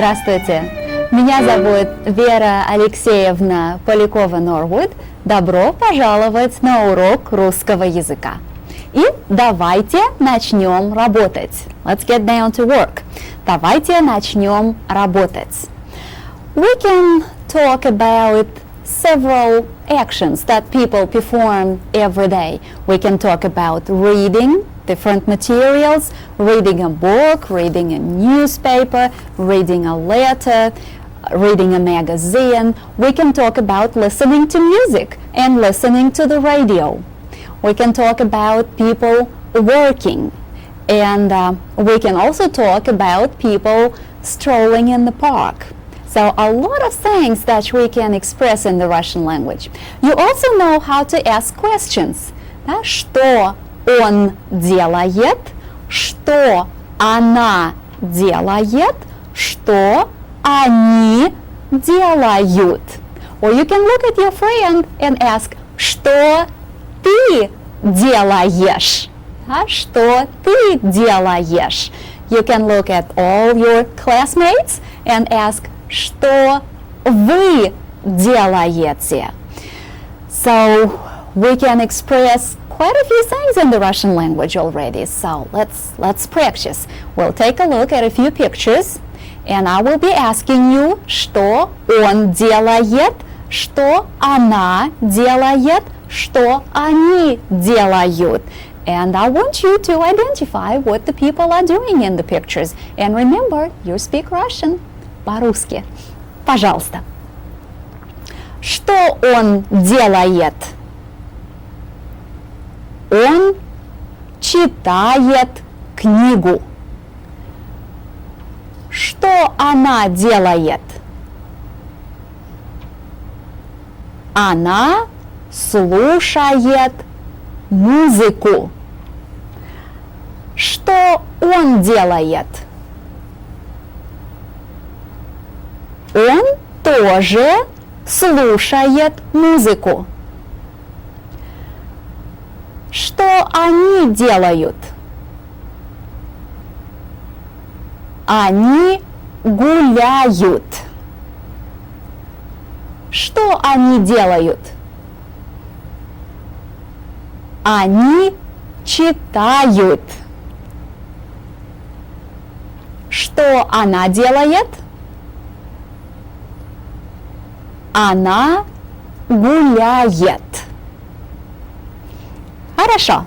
Здравствуйте, меня зовут Вера Алексеевна Полякова-Норвуд. Добро пожаловать на урок русского языка. И давайте начнем работать. Let's get down to work. Давайте начнем работать. We can talk about several actions that people perform every day. We can talk about reading different materials, reading a book, reading a newspaper, reading a letter, reading a magazine. We can talk about listening to music and listening to the radio. We can talk about people working, and we can also talk about people strolling in the park. So a lot of things that we can express in the Russian language. You also know how to ask questions. Да? Что он делает? Что она делает? Что они делают? Or you can look at your friend and ask, что ты делаешь? Да? Что ты делаешь? You can look at all your classmates and ask, что вы делаете? So we can express quite a few things in the Russian language already. So let's practice. We'll take a look at a few pictures, and I will be asking you, что он делает, что она делает, что они делают. And I want you to identify what the people are doing in the pictures. And remember, you speak Russian. По-русски. Пожалуйста. Что он делает? Он читает книгу. Что она делает? Она слушает музыку. Что он делает? Он тоже слушает музыку. Что они делают? Они гуляют. Что они делают? Они читают. Что она делает? Она гуляет. Хорошо.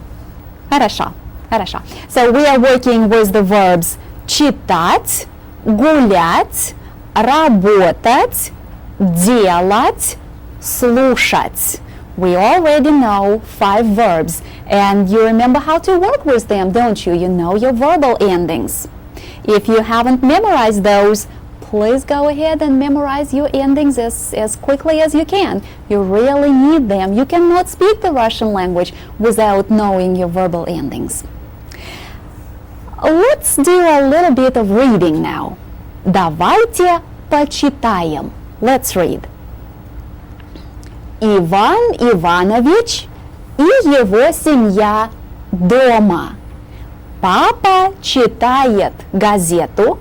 Хорошо. Хорошо. So we are working with the verbs читать, гулять, работать, делать, слушать. We already know 5 verbs, and you remember how to work with them, don't you? You know your verbal endings. If you haven't memorized those, please go ahead and memorize your endings as quickly as you can. You really need them. You cannot speak the Russian language without knowing your verbal endings. Let's do a little bit of reading now. Давайте почитаем. Let's read. Иван Иванович и его семья дома. Папа читает газету,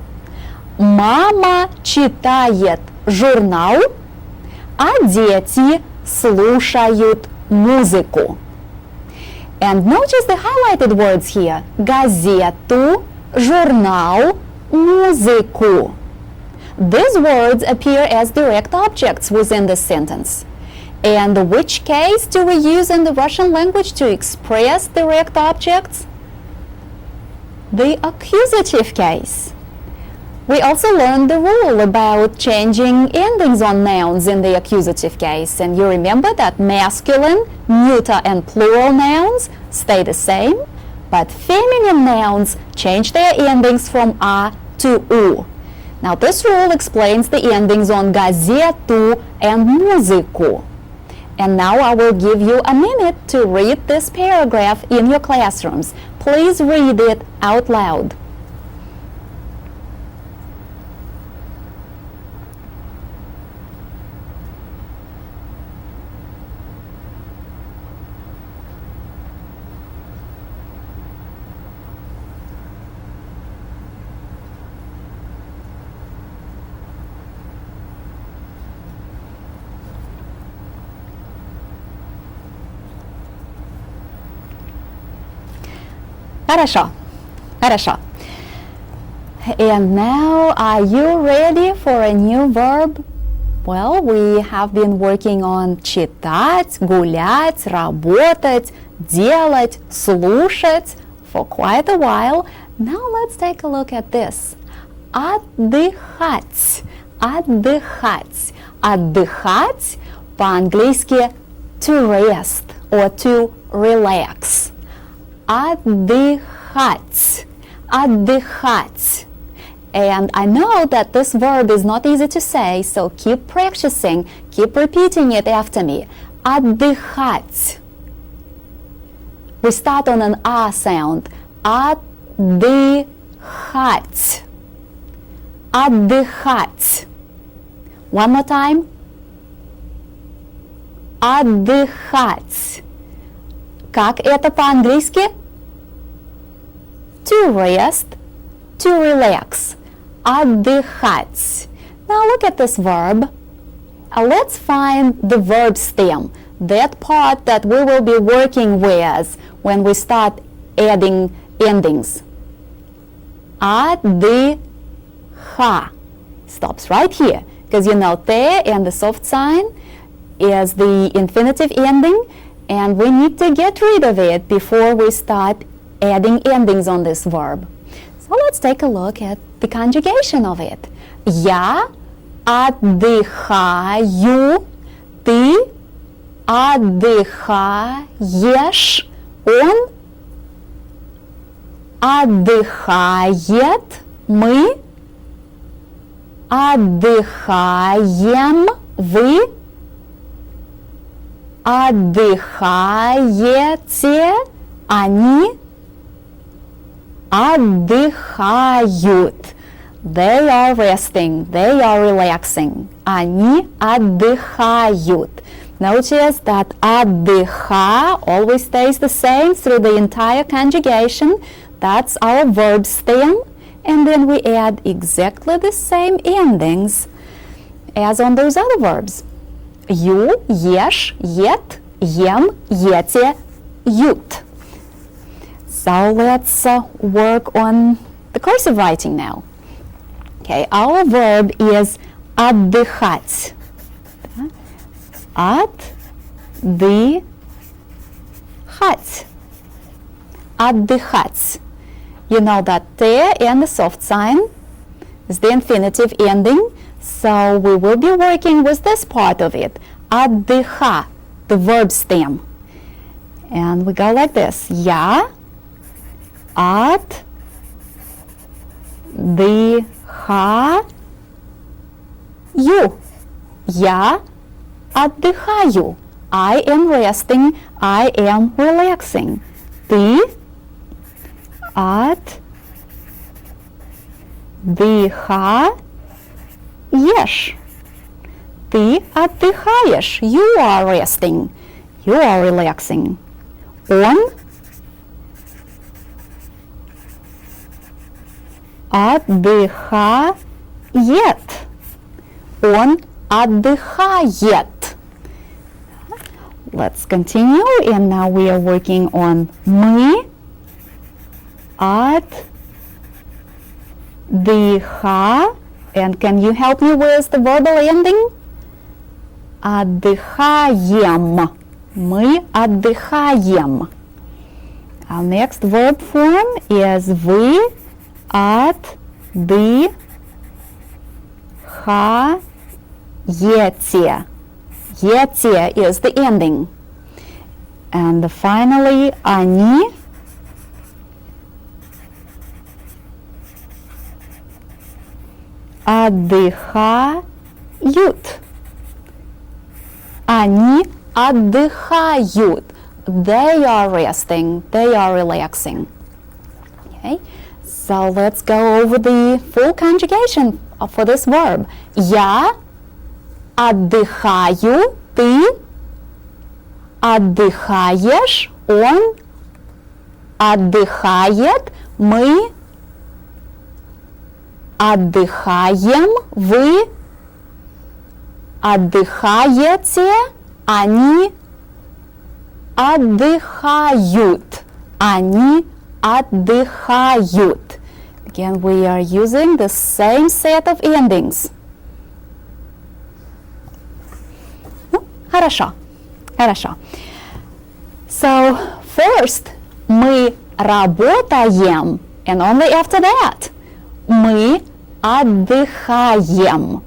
мама читает журнал, а дети слушают музыку. And notice the highlighted words here. Газету, журнал, музыку. These words appear as direct objects within the sentence. And which case do we use in the Russian language to express direct objects? The accusative case. We also learned the rule about changing endings on nouns in the accusative case. And you remember that masculine, neuter, and plural nouns stay the same, but feminine nouns change their endings from a to u. Now this rule explains the endings on газету and музыку. And now I will give you a minute to read this paragraph in your classrooms. Please read it out loud. Хорошо. Хорошо. And now, are you ready for a new verb? Well, we have been working on читать, гулять, работать, делать, слушать for quite a while. Now let's take a look at this. Отдыхать. Отдыхать. Отдыхать по-английски to rest or to relax. Отдыхать. Отдыхать. And I know that this verb is not easy to say, so keep practicing, keep repeating it after me. Отдыхать. We start on an A sound. Отдыхать. Отдыхать. One more time. Отдыхать. Как это по-английски? To rest, to relax. Отдыхать. Now look at this verb. Let's find the verb stem, that part that we will be working with when we start adding endings. Отдыха. Stops right here, because you know te and the soft sign is the infinitive ending, and we need to get rid of it before we start adding endings on this verb. So let's take a look at the conjugation of it. Я отдыхаю, ты отдыхаешь, он отдыхает, мы отдыхаем, вы отдыхаете, они отдыхают. They are resting, they are relaxing. Они отдыхают. Notice that отдыха always stays the same through the entire conjugation. That's our verb stem. And then we add exactly the same endings as on those other verbs. You, ешь, ет, ем, ете, ют. So let's work on the cursive writing now. Okay, our verb is отдыхать. Отдыхать. Отдыхать. You know that te and the soft sign is the infinitive ending, so we will be working with this part of it. Отдыха, the verb stem. And we go like this. Я отдыхаю. Я отдыхаю. I am resting. I am relaxing. Ты отдыхаешь. Ты отдыхаешь. You are resting. You are relaxing. Он отдыхает. Он отдыхает. Let's continue, and now we are working on мы отдыха. And can you help me with the verbal ending? Отдыхаем. Мы отдыхаем. Our next verb form is вы отдыхаете. Ете is the ending. And finally, они отдыхают. Они отдыхают. They are resting. They are relaxing. Okay. So let's go over the full conjugation for this verb. Я отдыхаю. Ты отдыхаешь. Он отдыхает. Мы отдыхаем. Вы отдыхаете. Они отдыхают. Они отдыхают. Again, we are using the same set of endings. Хорошо. So, first, мы работаем, and only after that, мы отдыхаем.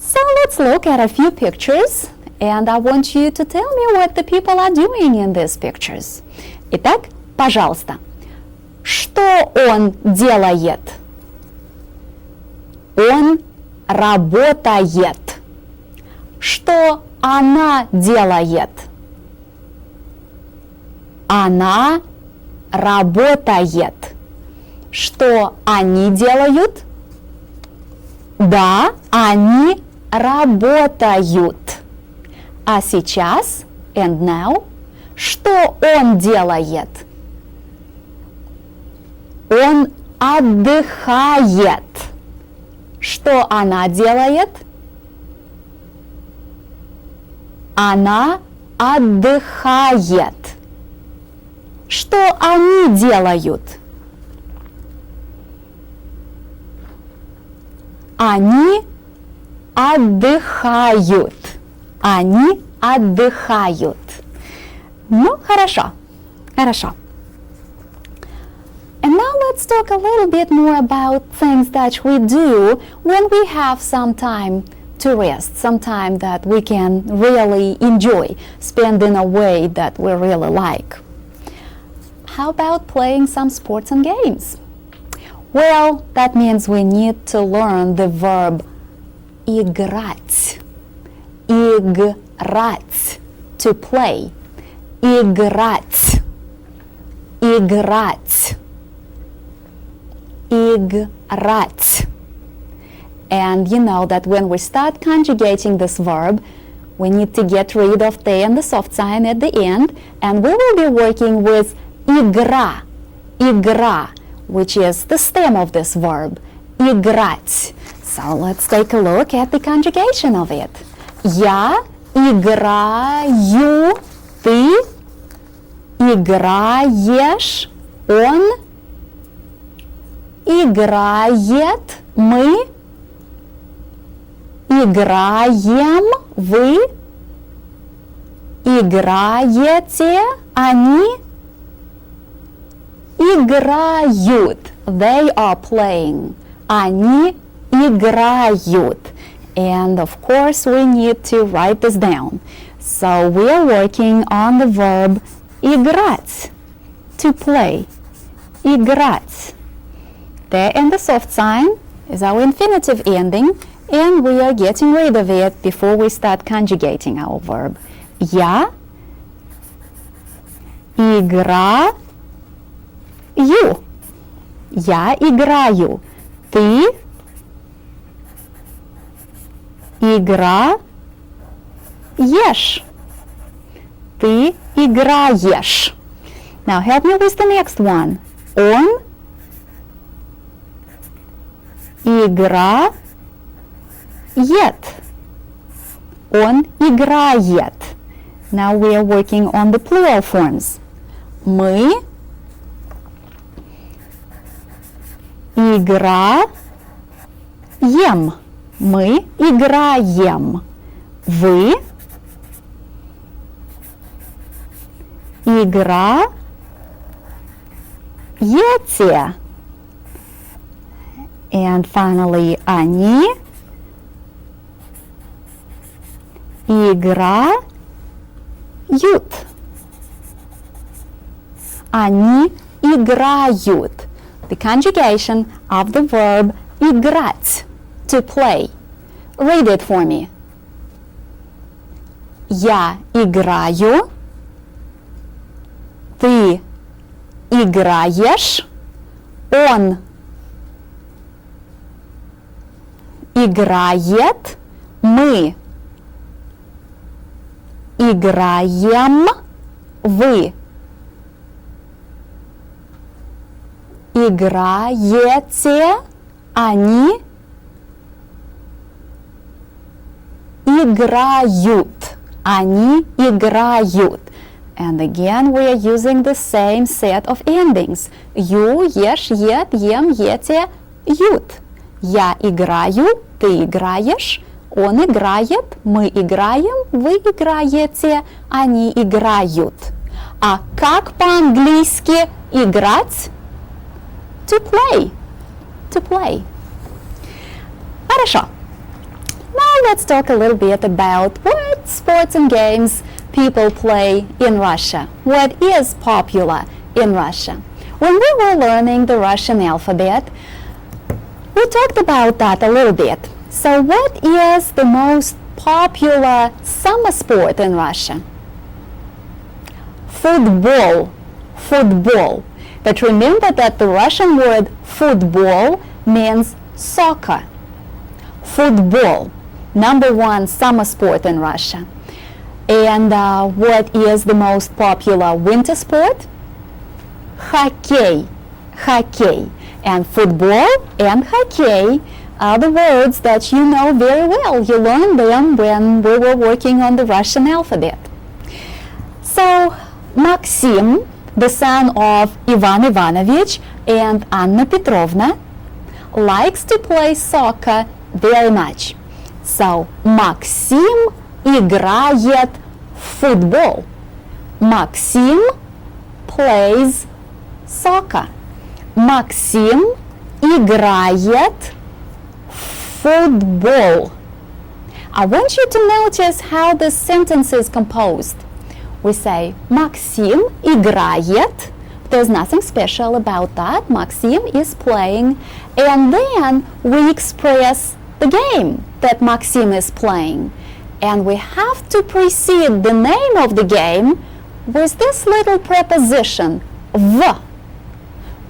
So, let's look at a few pictures, and I want you to tell me what the people are doing in these pictures. Итак, пожалуйста, что он делает? Он работает. Что она делает? Она работает. Что они делают? Да, они работают. А сейчас, and now, что он делает? Он отдыхает. Что она делает? Она отдыхает. Что они делают? Они отдыхают. Они отдыхают. Ну, хорошо. And now let's talk a little bit more about things that we do when we have some time to rest, some time that we can really enjoy, spend in a way that we really like. How about playing some sports and games? Well, that means we need to learn the verb играть. Играть. To play. Играть. Играть. Играть. And you know that when we start conjugating this verb, we need to get rid of the and the soft sign at the end, and we will be working with игра, which is the stem of this verb, играть. So let's take a look at the conjugation of it. Я играю, ты играешь, он играет, мы играем, вы играете, они играют. They are playing. Они играют. And of course we need to write this down. So we are working on the verb играть, to play. Играть. The and the soft sign is our infinitive ending, and we are getting rid of it before we start conjugating our verb. Я играю. Я играю. Ты играешь. Ты играешь. Now help me with the next one. Он играет. Он играет. Now we are working on the plural forms. Мы играем. Мы играем. Вы играете. And finally, они играют. Они играют. The conjugation of the verb играть, to play. Read it for me. Я играю. Ты играешь. Он играет. Мы играем. Вы играете. Они играют. Они играют. And again, we are using the same set of endings. Ю, ешь, ед, ем, ете, ют. Я играю, ты играешь, он играет, мы играем, вы играете, они играют. А как по-английски играть? To play. To play. Хорошо. Now let's talk a little bit about what sports and games people play in Russia. What is popular in Russia? When we were learning the Russian alphabet, we talked about that a little bit. So what is the most popular summer sport in Russia? Football. Football. But remember that the Russian word football means soccer. Football. Number one summer sport in Russia. And what is the most popular winter sport? Hockey. Hockey. And football and hockey are the words that you know very well. You learned them when we were working on the Russian alphabet. So, Maxim, the son of Ivan Ivanovich and Anna Petrovna, likes to play soccer very much. So, Maxim играет в football. Maxim plays soccer. Maxim играет в football. I want you to notice how this sentence is composed. We say Maxim играет. There's nothing special about that. Maxim is playing. And then we express the game that Maxim is playing. And we have to precede the name of the game with this little preposition в.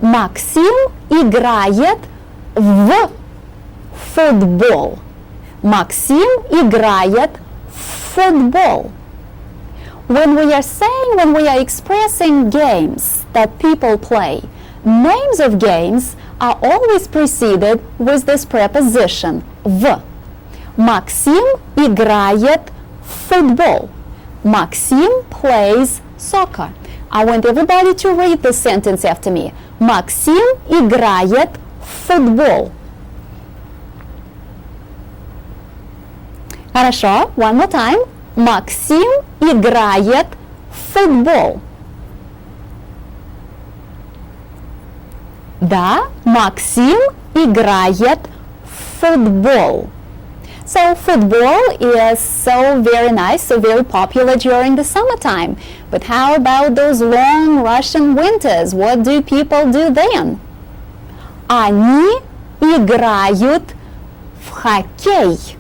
Maxim играет в football. Maxim играет в football. When we are expressing games that people play, names of games are always preceded with this preposition в. Maxim играет в football. Maxim plays soccer. I want everybody to read this sentence after me. Maxim играет в football. Хорошо, one more time. Maxim играет в football. Да, Maxim играет в football. So football is so very nice, so very popular during the summertime. But how about those long Russian winters? What do people do then? Они играют в хоккей.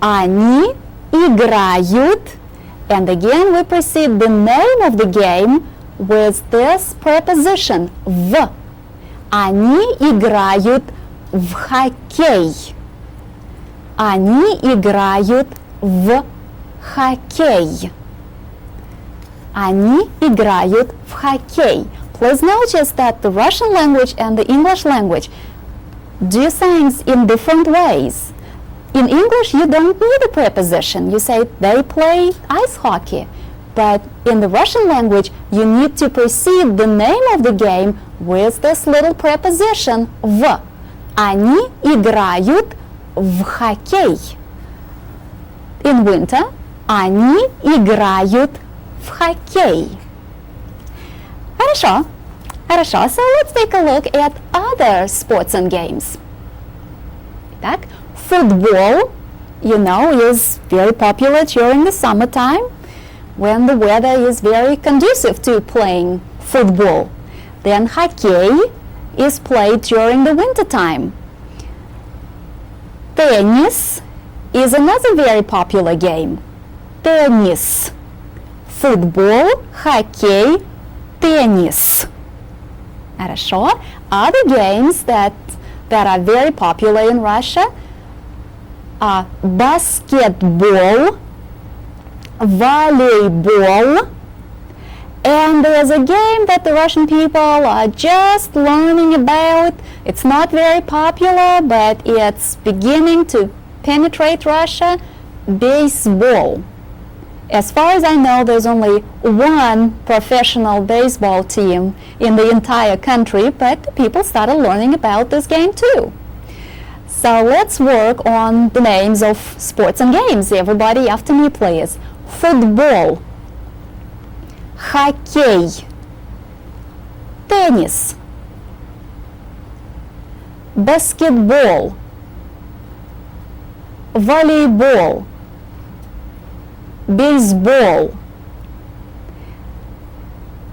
Они играют, and again we precede the name of the game with this preposition в. Они играют в хоккей. Они играют в хоккей. Они играют в хоккей. Please notice that the Russian language and the English language do things in different ways. In English, you don't need a preposition. You say they play ice hockey. But in the Russian language, you need to precede the name of the game with this little preposition в. Они играют в хоккей. In winter, они играют в хоккей. Хорошо. Хорошо. So let's take a look at other sports and games. Итак, football, you know, is very popular during the summertime when the weather is very conducive to playing football. Then hockey is played during the winter time. Tennis is another very popular game. Tennis. Football, hockey, tennis. Хорошо. Other games that are very popular in Russia are basketball, volleyball, and there's a game that the Russian people are just learning about. It's not very popular, but it's beginning to penetrate Russia. Baseball. As far as I know, there's only one professional baseball team in the entire country, but people started learning about this game too. So let's work on the names of sports and games. Everybody after me, please. Football, хоккей, tennis, basketball, volleyball, baseball.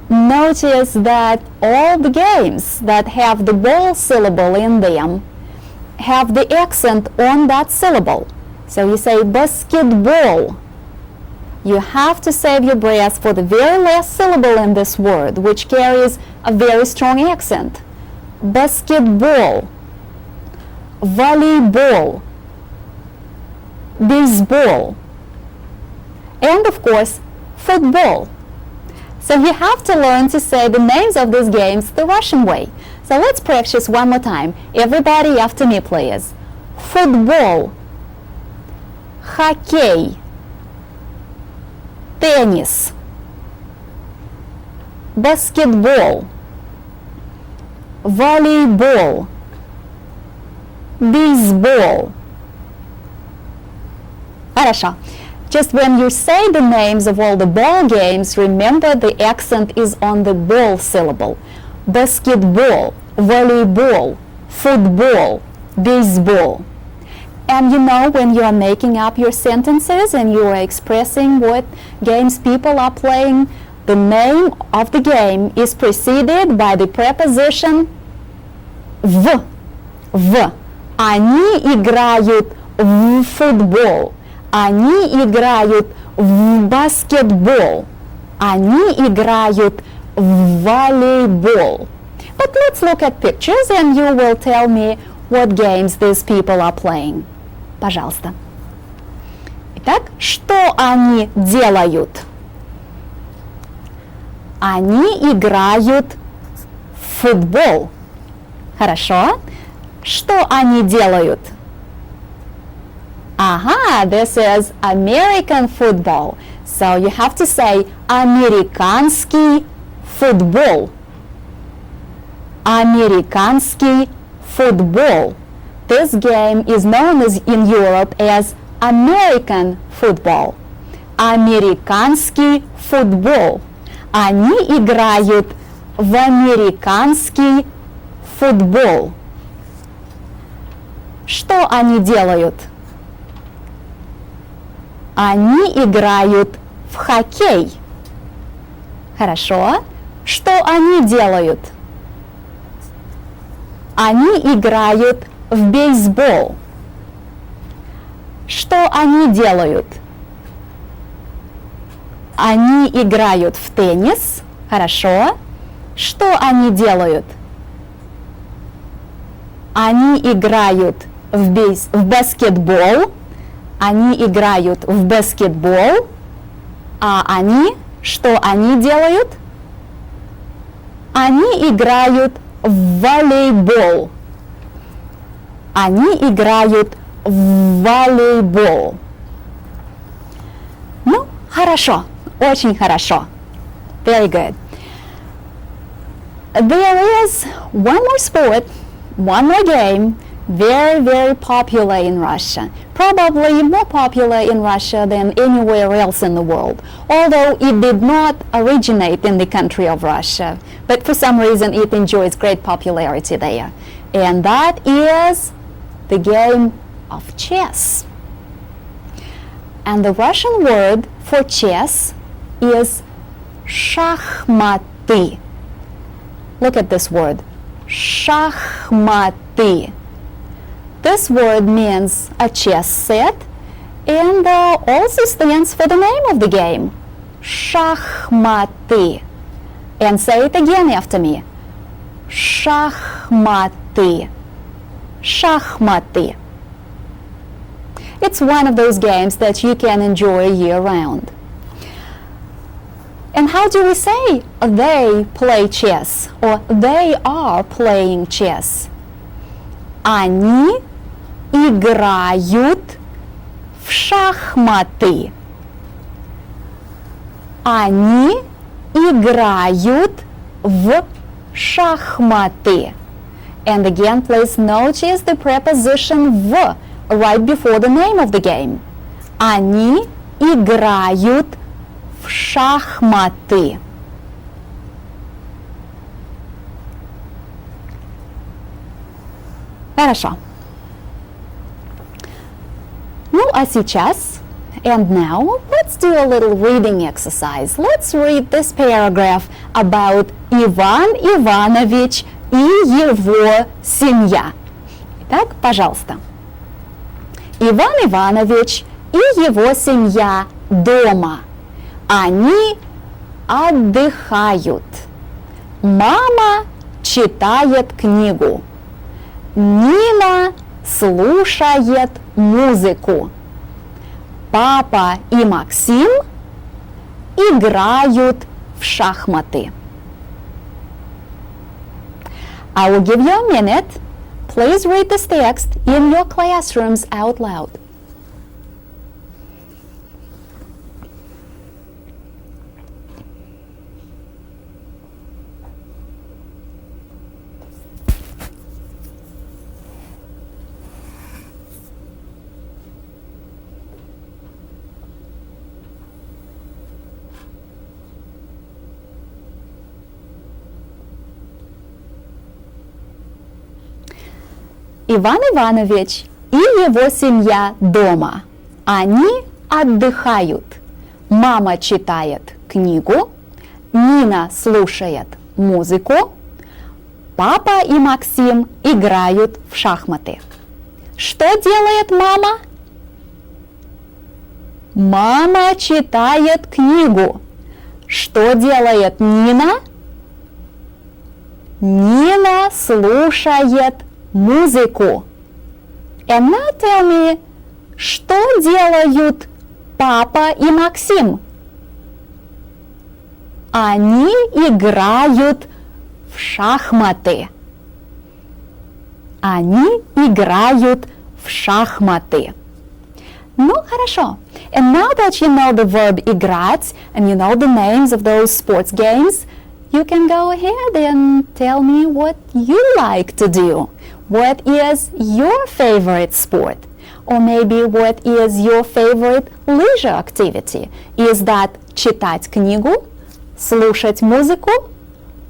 Notice that all the games that have the ball syllable in them have the accent on that syllable. So you say basketball. You have to save your breath for the very last syllable in this word, which carries a very strong accent. Basketball, volleyball, baseball, and of course, football. So you have to learn to say the names of these games the Russian way. So let's practice one more time. Everybody after me, please. Football, хоккей, tennis, basketball, volleyball, baseball. Хорошо. Just when you say the names of all the ball games, remember the accent is on the ball syllable. Basketball, volleyball, football, baseball. And you know, when you are making up your sentences and you are expressing what games people are playing, the name of the game is preceded by the preposition в. Они играют в футбол. Они играют в баскетбол. Они играют в волейбол. But let's look at pictures and you will tell me what games these people are playing. Пожалуйста. Итак, что они делают? Они играют в футбол. Хорошо. Что они делают? Aha, this is American football. So you have to say американский футбол. Американский футбол. This game is known in Europe as American football. Американский футбол. Они играют в американский футбол. Что они делают? Они играют в хоккей. Хорошо. Что они делают? Они играют в бейсбол. Что они делают? Они играют в теннис. Хорошо. Что они делают? Они играют в баскетбол. Они играют в баскетбол. А они? Что они делают? Они играют в волейбол. Они играют в волейбол. Ну, хорошо. Очень хорошо. Very good. There is one more sport, one more game, very, very popular in Russia. Probably more popular in Russia than anywhere else in the world, although it did not originate in the country of Russia. But for some reason it enjoys great popularity there. And that is the game of chess. And the Russian word for chess is шахматы. Look at this word, шахматы. This word means a chess set and also stands for the name of the game, шахматы. And say it again after me, шахматы, шахматы. It's one of those games that you can enjoy year-round. And how do we say they play chess or they are playing chess? Они играют в шахматы. Они играют в шахматы. And again, please notice the preposition в right before the name of the game. Они играют в шахматы. Хорошо. Ну, а сейчас, and now, let's do a little reading exercise. Let's read this paragraph about Иван Иванович и его семья. Итак, пожалуйста. Иван Иванович и его семья дома. Они отдыхают. Мама читает книгу. Нина слушает музыку. Папа и Максим играют в шахматы. I will give you a minute. Please read this text in your classrooms out loud. Иван Иванович и его семья дома. Они отдыхают. Мама читает книгу. Нина слушает музыку. Папа и Максим играют в шахматы. Что делает мама? Мама читает книгу. Что делает Нина? Нина слушает музыку. And now tell me, что делают папа и Максим? Они играют в шахматы. Они играют в шахматы. Ну, хорошо. And now that you know the verb играть and you know the names of those sports games, you can go ahead and tell me what you like to do. What is your favorite sport? Or maybe what is your favorite leisure activity? Is that читать книгу, слушать музыку,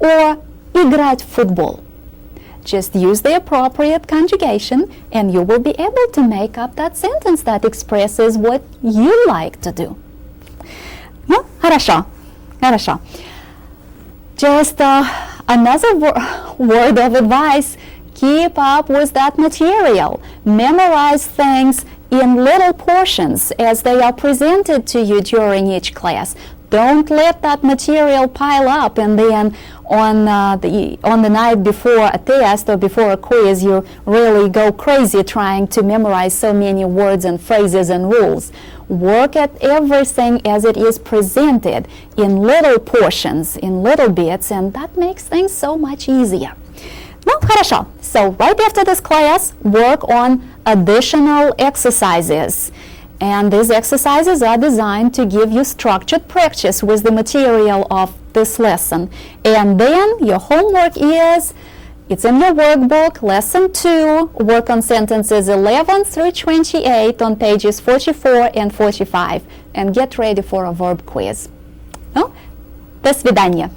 or играть в футбол? Just use the appropriate conjugation and you will be able to make up that sentence that expresses what you like to do. Ну, хорошо, хорошо. Just another word of advice. Keep up with that material. Memorize things in little portions as they are presented to you during each class. Don't let that material pile up and then on the night before a test or before a quiz you really go crazy trying to memorize so many words and phrases and rules. Work at everything as it is presented in little portions, in little bits, and that makes things so much easier. Ну, хорошо. So right after this class, work on additional exercises. And these exercises are designed to give you structured practice with the material of this lesson. And then your homework is, it's in your workbook, lesson 2, work on sentences 11 through 28 on pages 44 and 45. And get ready for a verb quiz. Ну, до свидания.